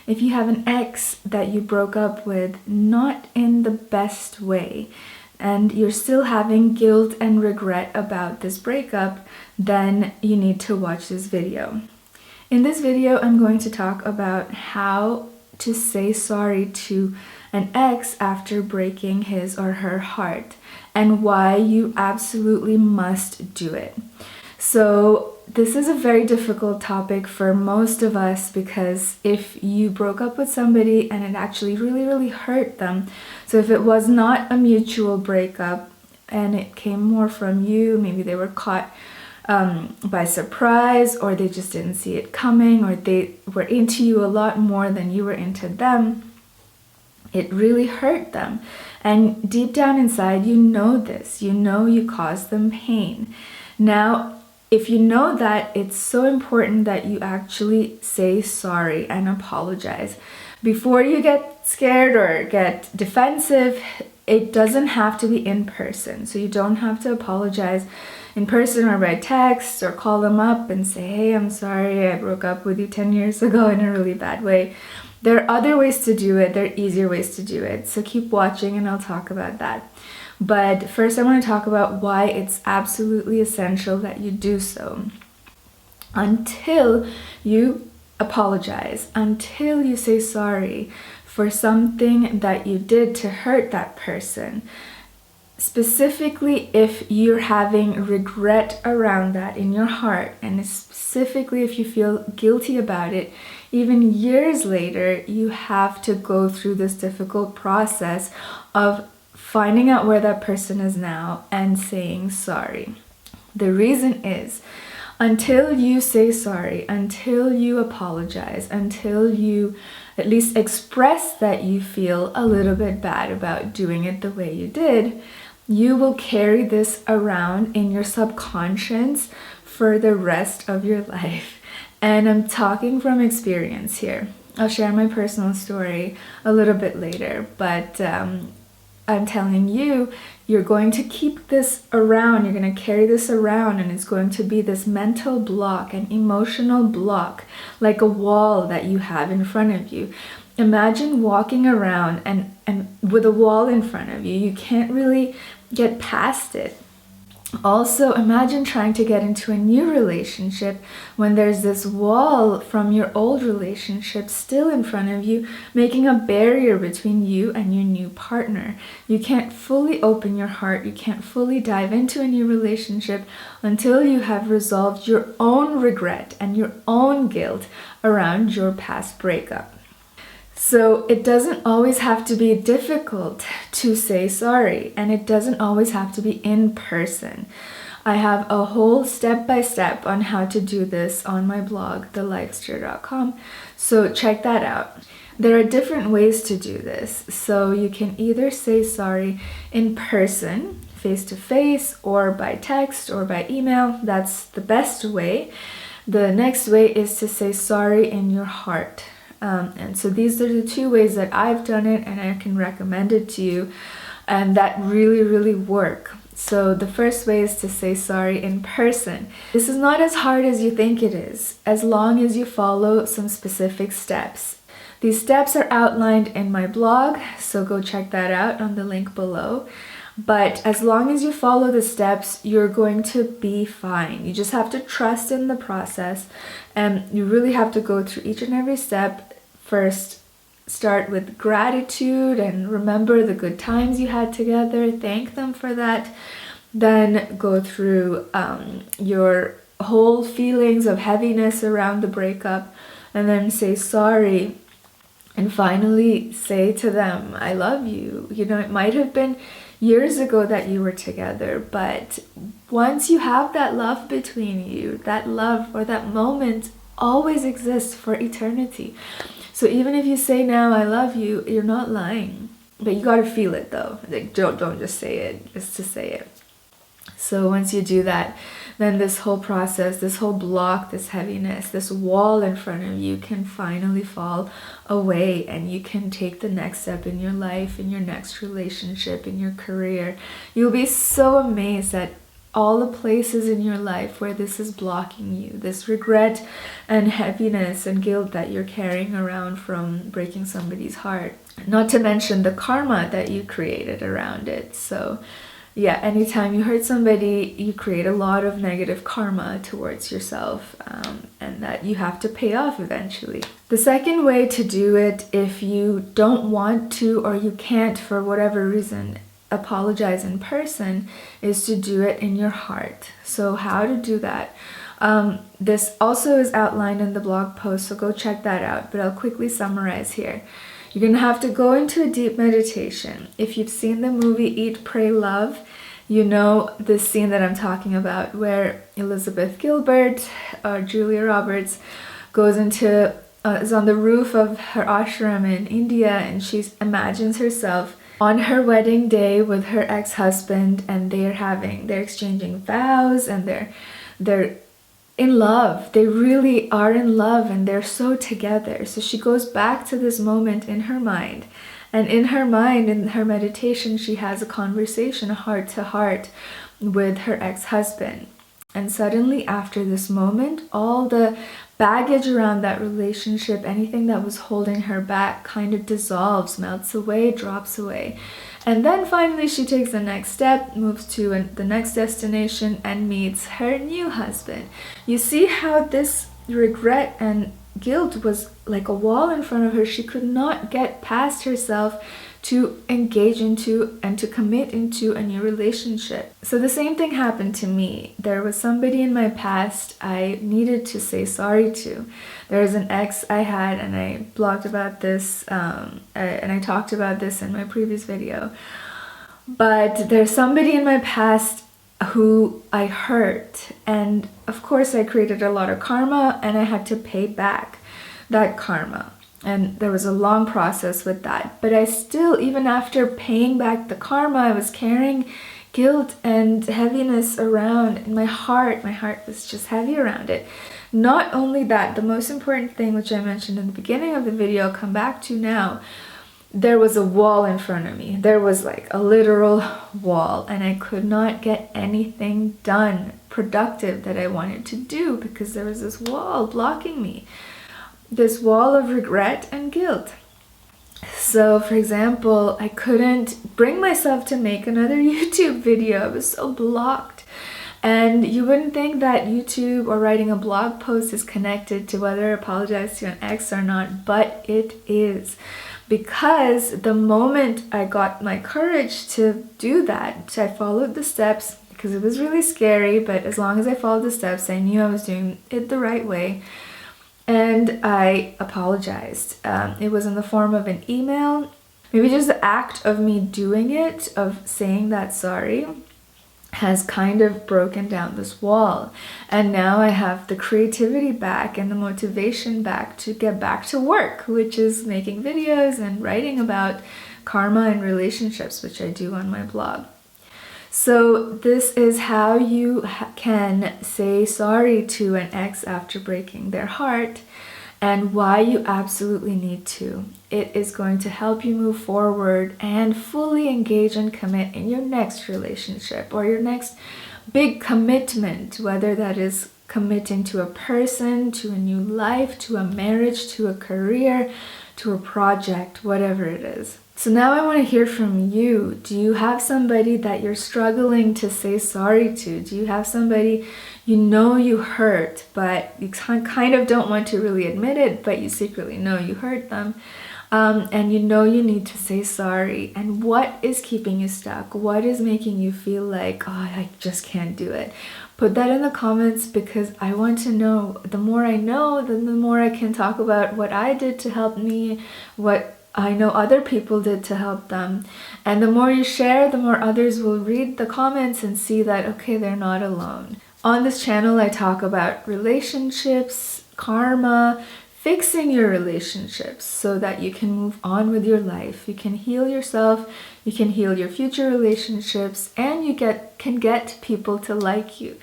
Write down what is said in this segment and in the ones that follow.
if you have an ex that you broke up with not in the best way, and you're still having guilt and regret about this breakup, then you need to watch this video. In this video, I'm going to talk about how to say sorry to an ex after breaking his or her heart, and why you absolutely must do it. So this is a very difficult topic for most of us, because if you broke up with somebody and it actually really hurt them, so if it was not a mutual breakup and it came more from you, maybe they were caught by surprise, or they just didn't see it coming, or they were into you a lot more than you were into them, it really hurt them. And deep down inside, you know this. You know you caused them pain. Now, if you know that, it's so important that you actually say sorry and apologize. Before you get scared or get defensive, it doesn't have to be in person. So you don't have to apologize in person or by text, or call them up and say, hey, I'm sorry, I broke up with you 10 years ago in a really bad way. There are other ways to do it. There are easier ways to do it. So keep watching and I'll talk about that. But first, I want to talk about why it's absolutely essential that you do so. Until you apologize, until you say sorry for something that you did to hurt that person, specifically if you're having regret around that in your heart, and specifically if you feel guilty about it, even years later, you have to go through this difficult process of finding out where that person is now and saying sorry. The reason is, until you say sorry, until you apologize, until you at least express that you feel a little bit bad about doing it the way you did, you will carry this around in your subconscious for the rest of your life. And I'm talking from experience here. I'll share my personal story a little bit later, but I'm telling you, you're going to keep this around, you're going to carry this around, and it's going to be this mental block, an emotional block, like a wall that you have in front of you. Imagine walking around and with a wall in front of you. You can't really get past it. Also, imagine trying to get into a new relationship when there's this wall from your old relationship still in front of you, making a barrier between you and your new partner. You can't fully open your heart, you can't fully dive into a new relationship until you have resolved your own regret and your own guilt around your past breakup. So it doesn't always have to be difficult to say sorry, and it doesn't always have to be in person. I have a whole step-by-step on how to do this on my blog, thelifesteer.com, so check that out. There are different ways to do this, so you can either say sorry in person, face-to-face, or by text or by email. That's the best way. The next way is to say sorry in your heart. And so these are the two ways that I've done it, and I can recommend it to you, and that really work. So the first way is to say sorry in person. This is not as hard as you think it is, as long as you follow some specific steps. These steps are outlined in my blog, so go check that out on the link below. But as long as you follow the steps, you're going to be fine. You just have to trust in the process, and you really have to go through each and every step. First, start with gratitude and remember the good times you had together. Thank them for that. Then go through your whole feelings of heaviness around the breakup, and then say sorry. And finally, say to them, I love you. You know, it might have been years ago that you were together, but once you have that love between you, that love or that moment always exists for eternity. So even if you say now I love you, you're not lying, but you got to feel it though. Like don't just say it just to say it. So once you do that, then this whole process, this whole block, this heaviness, this wall in front of you can finally fall away, and you can take the next step in your life, in your next relationship, in your career. You'll be so amazed at all the places in your life where this is blocking you, this regret and heaviness and guilt that you're carrying around from breaking somebody's heart. Not to mention the karma that you created around it. So yeah, anytime you hurt somebody, you create a lot of negative karma towards yourself, and that you have to pay off eventually. The second way to do it, if you don't want to or you can't for whatever reason apologize in person, is to do it in your heart. So how to do that? This also is outlined in the blog post, so go check that out, but I'll quickly summarize here. You're going to have to go into a deep meditation. If you've seen the movie Eat, Pray, Love, you know this scene that I'm talking about where Elizabeth Gilbert, or Julia Roberts, is on the roof of her ashram in India, and she imagines herself on her wedding day with her ex-husband, and they're exchanging vows, and they're in love. They really are in love, and they're so together. So she goes back to this moment in her mind, and in her mind, in her meditation, she has a conversation, a heart to heart with her ex-husband. And suddenly after this moment, all the baggage around that relationship, anything that was holding her back, kind of dissolves, melts away, drops away. And then finally she takes the next step, moves to the next destination, and meets her new husband. You see how this regret and guilt was like a wall in front of her. She could not get past herself to engage into and to commit into a new relationship. So the same thing happened to me. There was somebody in my past I needed to say sorry to. There was an ex I had, and I blogged about this, and I talked about this in my previous video. But there's somebody in my past who I hurt, and of course I created a lot of karma, and I had to pay back that karma. And there was a long process with that. But I still, even after paying back the karma, I was carrying guilt and heaviness around in my heart. My heart was just heavy around it. Not only that, the most important thing, which I mentioned in the beginning of the video, I'll come back to now, there was a wall in front of me. There was like a literal wall, and I could not get anything done productive that I wanted to do because there was this wall blocking me. This wall of regret and guilt. So for example, I couldn't bring myself to make another YouTube video. I was so blocked. And you wouldn't think that YouTube or writing a blog post is connected to whether I apologize to an ex or not, but it is. Because the moment I got my courage to do that, I followed the steps, because it was really scary, but as long as I followed the steps, I knew I was doing it the right way. And I apologized. It was in the form of an email. Maybe just the act of me doing it, of saying that sorry, has kind of broken down this wall. And now I have the creativity back and the motivation back to get back to work, which is making videos and writing about karma and relationships, which I do on my blog. So this is how you can say sorry to an ex after breaking their heart, and why you absolutely need to. It is going to help you move forward and fully engage and commit in your next relationship or your next big commitment, whether that is committing to a person, to a new life, to a marriage, to a career, to a project, whatever it is. So now I want to hear from you. Do you have somebody that you're struggling to say sorry to? Do you have somebody you know you hurt, but you kind of don't want to really admit it, but you secretly know you hurt them? And you know you need to say sorry. And what is keeping you stuck? What is making you feel like, oh, I just can't do it? Put that in the comments, because I want to know. The more I know, then the more I can talk about what I did to help me, what I know other people did to help them. And the more you share, the more others will read the comments and see that, okay, they're not alone. On this channel, I talk about relationships, karma, fixing your relationships so that you can move on with your life. You can heal yourself, you can heal your future relationships, and you can get people to like you,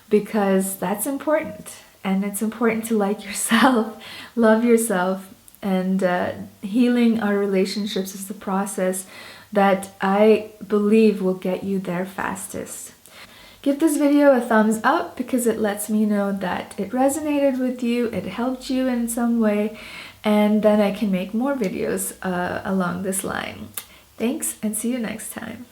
because that's important. And it's important to like yourself, love yourself, and healing our relationships is the process that I believe will get you there fastest. Give Give this video a thumbs up because it lets me know that it resonated with you, it helped you in some way, and then I can make more videos along this line. Thanks, and see you next time.